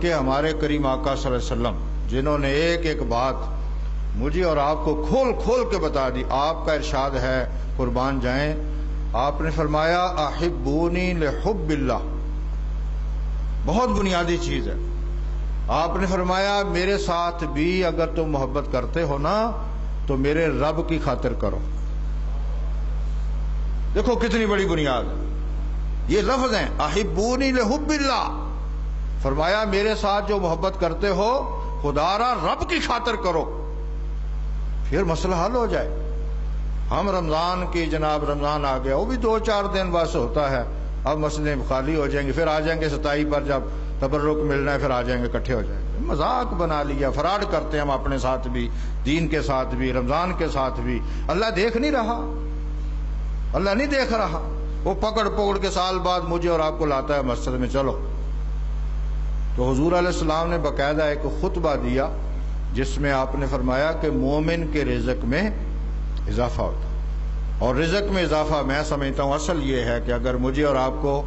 کہ ہمارے کریم آقا صلی اللہ علیہ وسلم جنہوں نے ایک ایک بات مجھے اور آپ کو کھول کھول کے بتا دی. آپ کا ارشاد ہے قربان جائیں، آپ نے فرمایا احبونی لحب اللہ، بہت بنیادی چیز ہے. آپ نے فرمایا میرے ساتھ بھی اگر تم محبت کرتے ہو نا تو میرے رب کی خاطر کرو. دیکھو کتنی بڑی بنیاد ہے. یہ لفظ ہیں احبونی لحب اللہ، فرمایا میرے ساتھ جو محبت کرتے ہو خدا را رب کی خاطر کرو، پھر مسئلہ حل ہو جائے. ہم رمضان کی جناب رمضان آ گیا، وہ بھی 2-4 دن بس ہوتا ہے، اب مسجدیں خالی ہو جائیں گی، پھر آ جائیں گے 27 پر جب تبرک ملنا ہے، پھر آ جائیں گے اکٹھے ہو جائیں گے. مذاق بنا لیا، فراڈ کرتے ہیں ہم اپنے ساتھ بھی، دین کے ساتھ بھی، رمضان کے ساتھ بھی. اللہ دیکھ نہیں رہا، اللہ نہیں دیکھ رہا. وہ پکڑ پکڑ کے سال بعد مجھے اور آپ کو لاتا ہے مسجد میں، چلو. تو حضور علیہ السلام نے باقاعدہ ایک خطبہ دیا جس میں آپ نے فرمایا کہ مومن کے رزق میں اضافہ ہوتا ہے. اور رزق میں اضافہ میں سمجھتا ہوں اصل یہ ہے کہ اگر مجھے اور آپ کو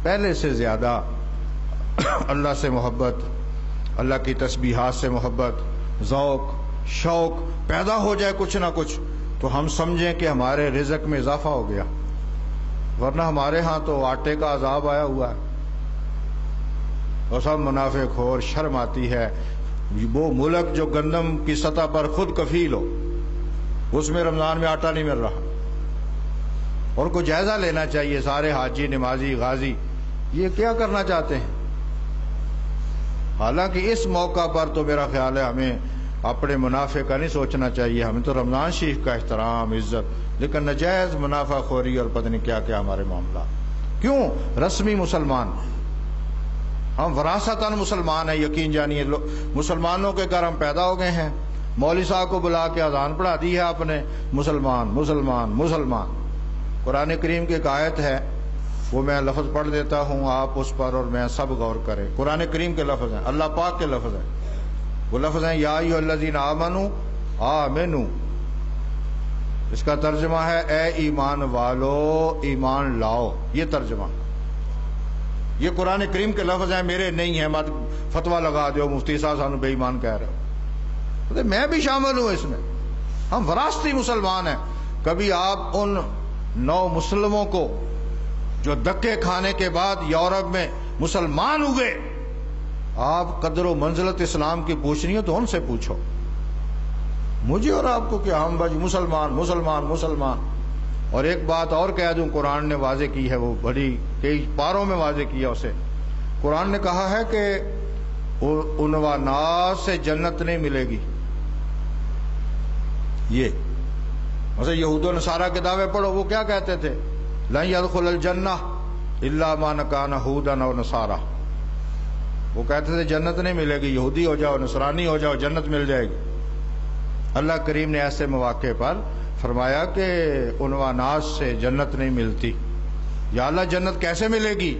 پہلے سے زیادہ اللہ سے محبت، اللہ کی تسبیحات سے محبت، ذوق شوق پیدا ہو جائے کچھ نہ کچھ، تو ہم سمجھیں کہ ہمارے رزق میں اضافہ ہو گیا. ورنہ ہمارے ہاں تو آٹے کا عذاب آیا ہوا ہے، اور سب منافع خور. شرم آتی ہے وہ ملک جو گندم کی سطح پر خود کفیل ہو، اس میں رمضان میں آٹا نہیں مل رہا. اور کو جائزہ لینا چاہیے سارے حاجی، نمازی، غازی یہ کیا کرنا چاہتے ہیں. حالانکہ اس موقع پر تو میرا خیال ہے ہمیں اپنے منافع کا نہیں سوچنا چاہیے، ہمیں تو رمضان شریف کا احترام، عزت، لیکن نجائز منافع خوری اور پتہ نہیں کیا کیا ہمارے معاملات. کیوں؟ رسمی مسلمان ہم، وراثتاً مسلمان ہیں. یقین جانیے مسلمانوں کے گھر ہم پیدا ہو گئے ہیں. مولوی صاحب کو بلا کے اذان پڑھا دی ہے آپ نے، مسلمان مسلمان مسلمان. قرآن کریم کی ایک آیت ہے، وہ میں لفظ پڑھ دیتا ہوں، آپ اس پر اور میں سب غور کریں. قرآن کریم کے لفظ ہیں، اللہ پاک کے لفظ ہیں. وہ لفظ ہیں یا ایھا الذین آمنوا آمنوا. اس کا ترجمہ ہے اے ایمان والو ایمان لاؤ، یہ ترجمہ. یہ قرآن کریم کے لفظ ہیں، میرے نہیں ہیں. مت فتویٰ لگا دیو مفتی صاحب سانو بے ایمان کہہ رہے ہو. میں بھی شامل ہوں اس میں، ہم وراثتی مسلمان ہیں. کبھی آپ ان 9 مسلموں کو جو دکے کھانے کے بعد یورپ میں مسلمان ہوئے، آپ قدر و منزلت اسلام کی پوچھنی ہو تو ان سے پوچھو. مجھے اور آپ کو کیا، ہم بھائی مسلمان مسلمان مسلمان. اور ایک بات اور کہہ دوں، قرآن نے واضح کی ہے، وہ بڑی کئی پاروں میں واضح کیا اسے. قرآن نے کہا ہے کہ عنوانات سے جنت نہیں ملے گی. یہ مثلا یہود و نصارہ کے دعوے پڑھو، وہ کیا کہتے تھے؟ لن يدخل الجنہ الا من کان ہودا او نصارہ. وہ کہتے تھے جنت نہیں ملے گی، یہودی ہو جاؤ، نصرانی ہو جاؤ، جنت مل جائے گی. اللہ کریم نے ایسے مواقع پر فرمایا کہ عنوانات سے جنت نہیں ملتی. یا اللہ جنت کیسے ملے گی؟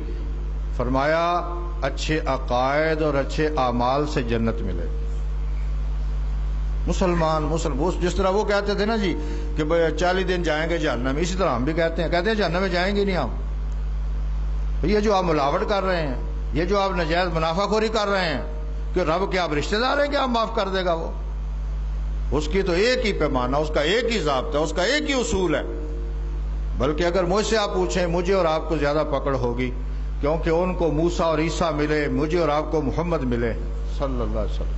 فرمایا اچھے عقائد اور اچھے اعمال سے جنت ملے گی. مسلمان جس طرح وہ کہتے تھے نا جی کہ 40 دن جائیں گے جہنم میں، اسی طرح ہم بھی کہتے ہیں جہنم میں جائیں گے نہیں ہم. یہ جو آپ ملاوٹ کر رہے ہیں، یہ جو آپ نجائز منافع خوری کر رہے ہیں، کہ رب کے آپ رشتہ دار ہیں کہ آپ معاف کر دے گا؟ وہ اس کی تو ایک ہی پیمانہ، اس کا ایک ہی ضابطہ، اس کا ایک ہی اصول ہے. بلکہ اگر مجھ سے آپ پوچھیں، مجھے اور آپ کو زیادہ پکڑ ہوگی، کیونکہ ان کو موسیٰ اور عیسیٰ ملے، مجھے اور آپ کو محمد ملے صلی اللہ علیہ وسلم،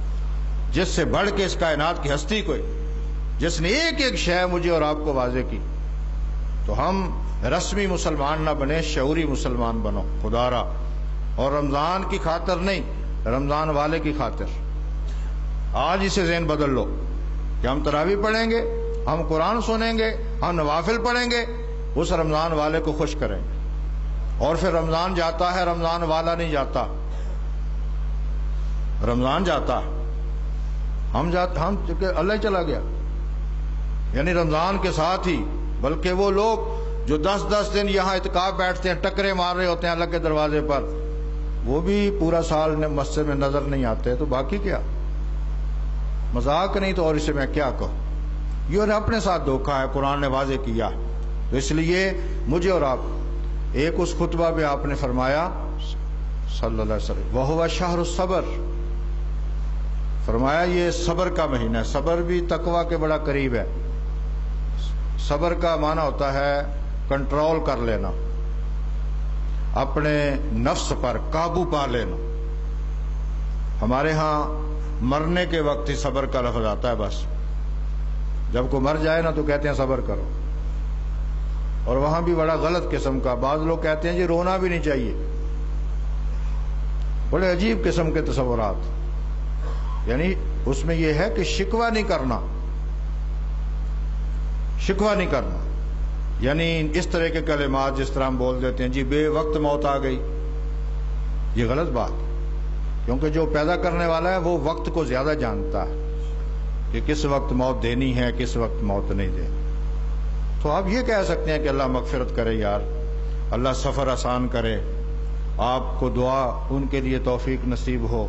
جس سے بڑھ کے اس کائنات کی ہستی کوئی، جس نے ایک ایک شے مجھے اور آپ کو واضح کی. تو ہم رسمی مسلمان نہ بنے، شعوری مسلمان بنو خدا را. اور رمضان کی خاطر نہیں، رمضان والے کی خاطر. آج اسے ذہن بدل لو کہ ہم تراویح پڑھیں گے، ہم قرآن سنیں گے، ہم نوافل پڑھیں گے، اس رمضان والے کو خوش کریں گے. اور پھر رمضان جاتا ہے، رمضان والا نہیں جاتا، رمضان جاتا ہے، ہم اللہ ہی چلا گیا. یعنی رمضان کے ساتھ ہی، بلکہ وہ لوگ جو 10 دن یہاں اعتکاف بیٹھتے ہیں، ٹکرے مار رہے ہوتے ہیں اللہ کے دروازے پر، وہ بھی پورا سال مسجد میں نظر نہیں آتے. تو باقی کیا مذاق نہیں تو اور اسے میں کیا کہوں. یہ اپنے ساتھ دھوکا ہے، قرآن نے واضح کیا. تو اس لیے مجھے اور آپ، ایک اس خطبہ پہ آپ نے فرمایا صلی اللہ علیہ وسلم، وَهُوَ شَهْرُ الصَّبْرِ، فرمایا یہ صبر کا مہینہ ہے۔ صبر بھی تقوی کے بڑا قریب ہے۔ صبر کا معنی ہوتا ہے کنٹرول کر لینا، اپنے نفس پر قابو پا لینا۔ ہمارے ہاں مرنے کے وقت ہی صبر کا لفظ آتا ہے، بس جب کوئی مر جائے نا تو کہتے ہیں صبر کرو، اور وہاں بھی بڑا غلط قسم کا، بعض لوگ کہتے ہیں جی رونا بھی نہیں چاہیے، بڑے عجیب قسم کے تصورات۔ یعنی اس میں یہ ہے کہ شکوہ نہیں کرنا، شکوہ نہیں کرنا، یعنی اس طرح کے کلمات جس طرح ہم بول دیتے ہیں جی بے وقت موت آ گئی، یہ غلط بات ہے، کیونکہ جو پیدا کرنے والا ہے وہ وقت کو زیادہ جانتا ہے کہ کس وقت موت دینی ہے، کس وقت موت نہیں دینی۔ تو آپ یہ کہہ سکتے ہیں کہ اللہ مغفرت کرے یار، اللہ سفر آسان کرے، آپ کو دعا ان کے لیے توفیق نصیب ہو۔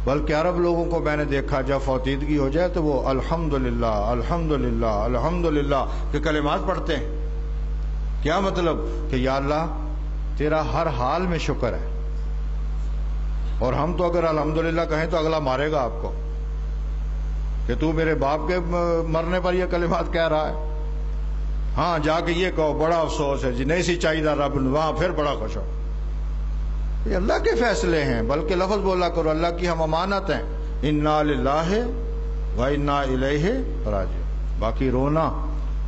بلکہ عرب لوگوں کو میں نے دیکھا جب فوتیدگی ہو جائے تو وہ الحمدللہ الحمدللہ الحمدللہ کے کلمات پڑھتے ہیں۔ کیا مطلب؟ کہ یا اللہ تیرا ہر حال میں شکر ہے، اور ہم تو اگر الحمدللہ کہیں تو اگلا مارے گا آپ کو کہ تو میرے باپ کے مرنے پر یہ کلمات کہہ رہا ہے۔ ہاں جا کے یہ کہو بڑا افسوس ہے جی نہیں سی چاہیے رب، وہاں پھر بڑا خوش ہو۔ یہ اللہ کے فیصلے ہیں، بلکہ لفظ بولا کرو اللہ کی ہم امانت ہیں، انا للہ و انا الیہ راجعون۔ باقی رونا،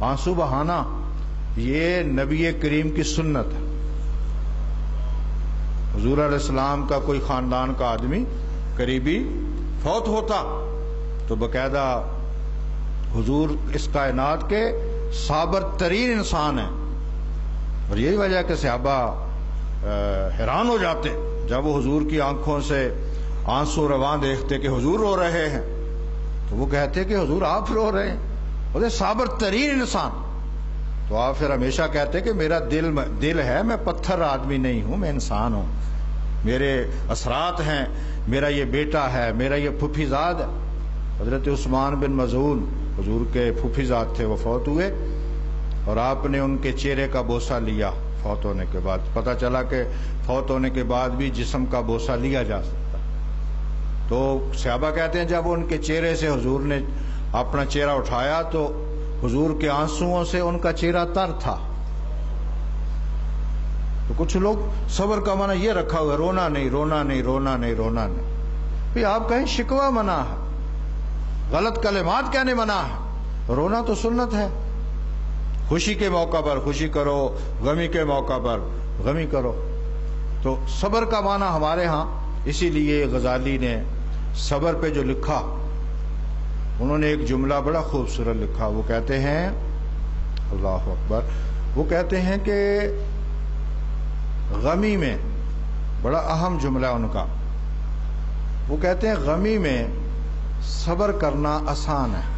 آنسو بہانا، یہ نبی کریم کی سنت ہے۔ حضور علیہ السلام کا کوئی خاندان کا آدمی قریبی فوت ہوتا تو باقاعدہ حضور اس کائنات کے صابر ترین انسان ہیں، اور یہی وجہ ہے کہ صحابہ حیران ہو جاتے جب وہ حضور کی آنکھوں سے آنسو رواں دیکھتے کہ حضور رو رہے ہیں، تو وہ کہتے کہ حضور آپ رو رہے ہیں، وہ صابر ترین انسان۔ تو آپ پھر ہمیشہ کہتے کہ میرا دل ہے، میں پتھر آدمی نہیں ہوں، میں انسان ہوں، میرے اثرات ہیں، میرا یہ بیٹا ہے، میرا یہ پھوپھی زاد ہے۔ حضرت عثمان بن مظعون حضور کے پھوپھی زاد تھے، وہ فوت ہوئے اور آپ نے ان کے چہرے کا بوسہ لیا۔ فوت ہونے کے بعد پتہ چلا کہ فوت ہونے کے بعد بھی جسم کا بوسہ لیا جا سکتا، تو صحابہ کہتے ہیں جب ان کے چہرے سے حضور نے اپنا چہرہ اٹھایا تو حضور کے آنسوؤں سے ان کا چہرہ تر تھا۔ تو کچھ لوگ صبر کا معنی یہ رکھا ہوا، رونا نہیں رونا نہیں رونا نہیں رونا نہیں۔ بھئی آپ کہیں شکوہ منع ہے، غلط کلمات کہنے منع ہے، رونا تو سنت ہے۔ خوشی کے موقع پر خوشی کرو، غمی کے موقع پر غمی کرو۔ تو صبر کا معنی ہمارے ہاں اسی لیے غزالی نے صبر پہ جو لکھا، انہوں نے ایک جملہ بڑا خوبصورت لکھا۔ وہ کہتے ہیں اللہ اکبر، وہ کہتے ہیں کہ غمی میں بڑا اہم جملہ ان کا، وہ کہتے ہیں غمی میں صبر کرنا آسان ہے۔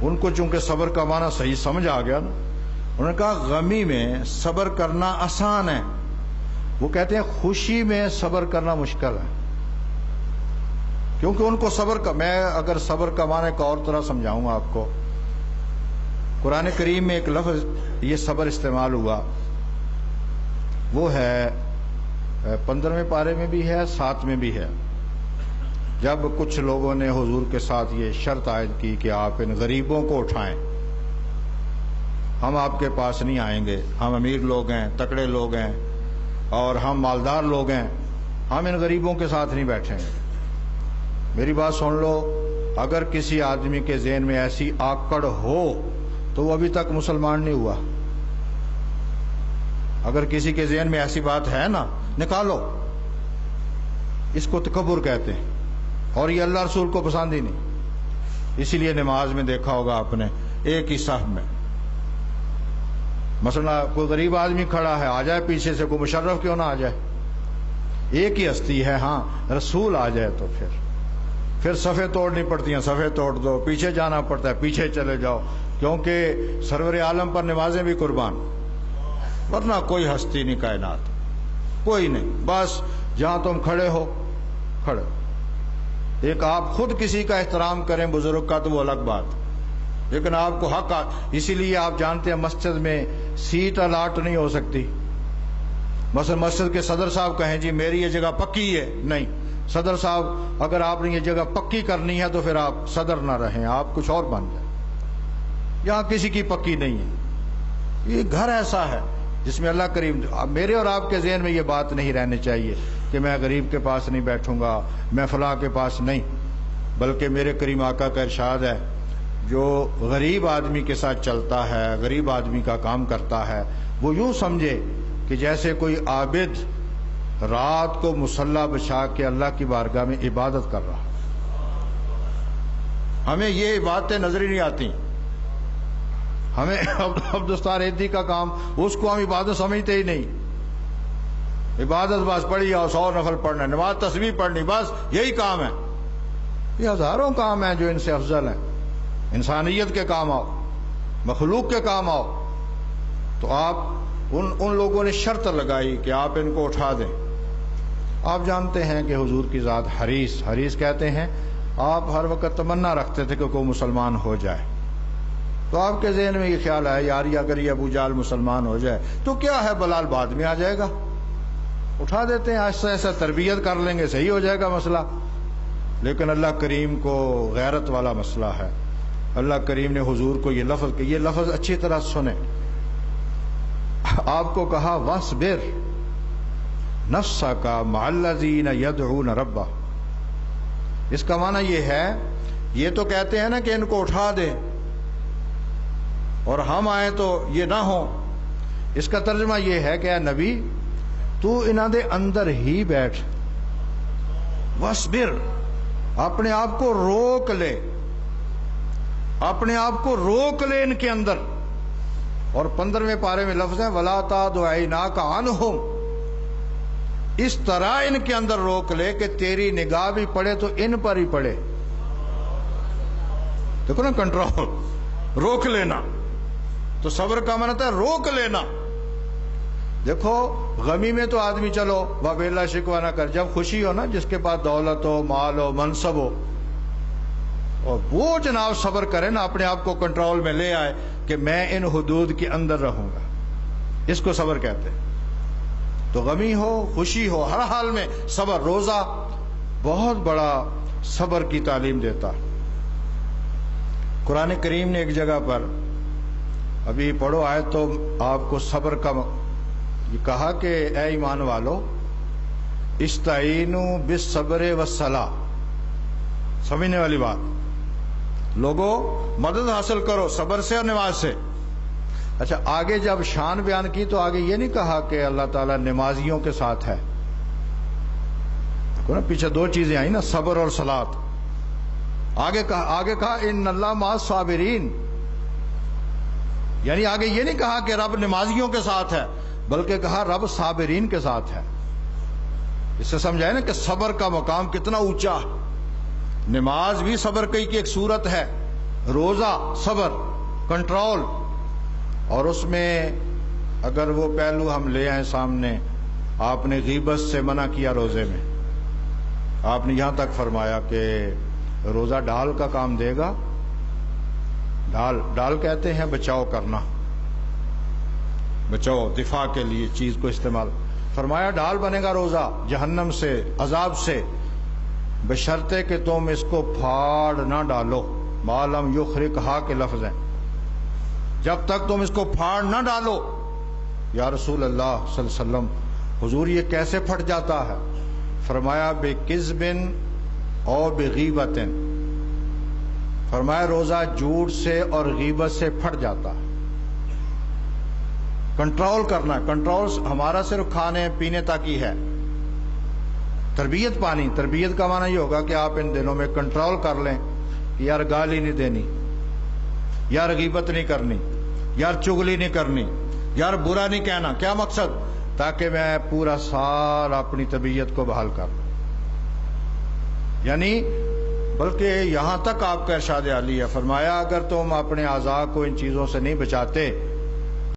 ان کو چونکہ صبر کا معنی صحیح سمجھ آ گیا نا، انہوں نے کہا غمی میں صبر کرنا آسان ہے۔ وہ کہتے ہیں خوشی میں صبر کرنا مشکل ہے، کیونکہ ان کو صبر کا، میں اگر صبر کا معنی ایک اور طرح سمجھاؤں آپ کو، قرآن کریم میں ایک لفظ یہ صبر استعمال ہوا، وہ ہے 15ویں پارے میں بھی ہے، 7 میں بھی ہے، جب کچھ لوگوں نے حضور کے ساتھ یہ شرط عائد کی کہ آپ ان غریبوں کو اٹھائیں، ہم آپ کے پاس نہیں آئیں گے، ہم امیر لوگ ہیں، تکڑے لوگ ہیں اور ہم مالدار لوگ ہیں، ہم ان غریبوں کے ساتھ نہیں بیٹھیں گے۔ میری بات سن لو، اگر کسی آدمی کے ذہن میں ایسی آکڑ ہو تو وہ ابھی تک مسلمان نہیں ہوا۔ اگر کسی کے ذہن میں ایسی بات ہے نا، نکالو، اس کو تکبر کہتے ہیں، اور یہ اللہ رسول کو پسند ہی نہیں۔ اسی لیے نماز میں دیکھا ہوگا آپ نے، ایک ہی صف میں مثلا کوئی غریب آدمی کھڑا ہے، آ جائے پیچھے سے، کوئی مشرف کیوں نہ آ جائے، ایک ہی ہستی ہے، ہاں رسول آ جائے تو پھر صفیں توڑنی پڑتی ہیں، صفیں توڑ دو، پیچھے جانا پڑتا ہے، پیچھے چلے جاؤ، کیونکہ سرور عالم پر نمازیں بھی قربان، ورنہ کوئی ہستی نہیں کائنات، کوئی نہیں، بس جہاں تم کھڑے ہو کھڑے۔ ایک آپ خود کسی کا احترام کریں بزرگ کا تو وہ الگ بات، لیکن آپ کو حق اسی لیے آپ جانتے ہیں مسجد میں سیٹ الاٹ نہیں ہو سکتی، مثلا مسجد کے صدر صاحب کہیں جی میری یہ جگہ پکی ہے، نہیں، صدر صاحب اگر آپ نے یہ جگہ پکی کرنی ہے تو پھر آپ صدر نہ رہیں، آپ کچھ اور بن جائیں، یہاں کسی کی پکی نہیں ہے، یہ گھر ایسا ہے جس میں اللہ کریم، میرے اور آپ کے ذہن میں یہ بات نہیں رہنی چاہیے کہ میں غریب کے پاس نہیں بیٹھوں گا، میں فلاں کے پاس نہیں، بلکہ میرے کریم آقا کا ارشاد ہے جو غریب آدمی کے ساتھ چلتا ہے، غریب آدمی کا کام کرتا ہے، وہ یوں سمجھے کہ جیسے کوئی عابد رات کو مصلی بچھا کے اللہ کی بارگاہ میں عبادت کر رہا۔ ہمیں یہ باتیں نظر ہی نہیں آتی، ہمیں عبدالستار ایدھی کا کام، اس کو ہم عبادت سمجھتے ہی نہیں، عبادت بس پڑھی اور 100 نفل پڑھنا، نماز تسبیح پڑھنی، بس یہی کام ہے۔ یہ ہزاروں کام ہیں جو ان سے افضل ہیں، انسانیت کے کام آؤ، مخلوق کے کام آؤ، تو آپ ان لوگوں نے شرط لگائی کہ آپ ان کو اٹھا دیں۔ آپ جانتے ہیں کہ حضور کی ذات حریص کہتے ہیں، آپ ہر وقت تمنا رکھتے تھے کہ کوئی مسلمان ہو جائے، تو آپ کے ذہن میں یہ خیال آیا یار اگر یہ ابو جہل مسلمان ہو جائے تو کیا ہے، بلال بعد میں آ جائے گا، اٹھا دیتے ہیں، آہستہ آہستہ تربیت کر لیں گے، صحیح ہو جائے گا مسئلہ۔ لیکن اللہ کریم کو غیرت والا مسئلہ ہے، اللہ کریم نے حضور کو یہ لفظ اچھی طرح سنیں، آپ کو کہا وَاصْبِرْ نَفْسَكَ مَعَ الَّذِينَ يَدْعُونَ رَبَّهُ۔ اس کا معنی یہ ہے، یہ تو کہتے ہیں نا کہ ان کو اٹھا دے اور ہم آئیں تو یہ نہ ہو، اس کا ترجمہ یہ ہے کہ اے نبی تو انہاں دے اندر ہی بیٹھ، وَاصْبِرْ، اپنے آپ کو روک لے، اپنے آپ کو روک لے ان کے اندر۔ اور 15ویں پارے میں لفظ ہے وَلَا تَعْدُ عَيْنَاكَ عَنْهُمْ، اس طرح ان کے اندر روک لے کہ تیری نگاہ بھی پڑے تو ان پر ہی پڑے۔ دیکھو نا، کنٹرول، روک لینا، تو صبر کا معنی ہے روک لینا۔ دیکھو غمی میں تو آدمی چلو وابیلا شکوہ نہ کر، جب خوشی ہو نا، جس کے پاس دولت ہو، مال ہو، منصب ہو، اور وہ جناب صبر کرے نا، اپنے آپ کو کنٹرول میں لے آئے کہ میں ان حدود کے اندر رہوں گا، اس کو صبر کہتے ہیں۔ تو غمی ہو، خوشی ہو، ہر حال میں صبر۔ روزہ بہت بڑا صبر کی تعلیم دیتا۔ قرآن کریم نے ایک جگہ پر، ابھی پڑھو آئے تو آپ کو صبر کا یہ کہا کہ اے ایمان والو استعینوا بالصبر والصلاۃ، سمجھنے والی بات، لوگوں مدد حاصل کرو صبر سے اور نماز سے۔ اچھا، آگے جب شان بیان کی تو آگے یہ نہیں کہا کہ اللہ تعالیٰ نمازیوں کے ساتھ ہے، دیکھو نا پیچھے دو چیزیں آئیں نا، صبر اور صلاۃ۔ آگے کہا ان اللہ مع الصابرین، یعنی آگے یہ نہیں کہا کہ رب نمازیوں کے ساتھ ہے، بلکہ کہا رب صابرین کے ساتھ ہے۔ اس سے سمجھائے نا کہ صبر کا مقام کتنا اونچا۔ نماز بھی صبر کی ایک صورت ہے، روزہ صبر، کنٹرول، اور اس میں اگر وہ پہلو ہم لے آئیں سامنے، آپ نے غیبت سے منع کیا روزے میں، آپ نے یہاں تک فرمایا کہ روزہ ڈال کا کام دے گا۔ ڈال کہتے ہیں بچاؤ کرنا، بچاؤ، دفاع کے لیے چیز کو استعمال، فرمایا ڈال بنے گا روزہ جہنم سے، عذاب سے، بشرطے کہ تم اس کو پھاڑ نہ ڈالو، ما لم یخرقھا کے لفظ ہیں، جب تک تم اس کو پھاڑ نہ ڈالو۔ یا رسول اللہ صلی اللہ علیہ وسلم، حضور یہ کیسے پھٹ جاتا ہے؟ فرمایا بکذب اور بغیبت، فرمایا روزہ جھوٹ سے اور غیبت سے پھٹ جاتا ہے۔ کنٹرول کرنا، کنٹرول ہمارا صرف کھانے پینے تک ہی ہے، تربیت پانی، تربیت کا معنی یہ ہوگا کہ آپ ان دنوں میں کنٹرول کر لیں کہ یار گالی نہیں دینی، یار غیبت نہیں کرنی، یار چغلی نہیں کرنی، یار برا نہیں کہنا۔ کیا مقصد؟ تاکہ میں پورا سال اپنی طبیعت کو بحال کر لوں۔ یعنی بلکہ یہاں تک آپ کا ارشاد عالی ہے، فرمایا اگر تم اپنے اعضاء کو ان چیزوں سے نہیں بچاتے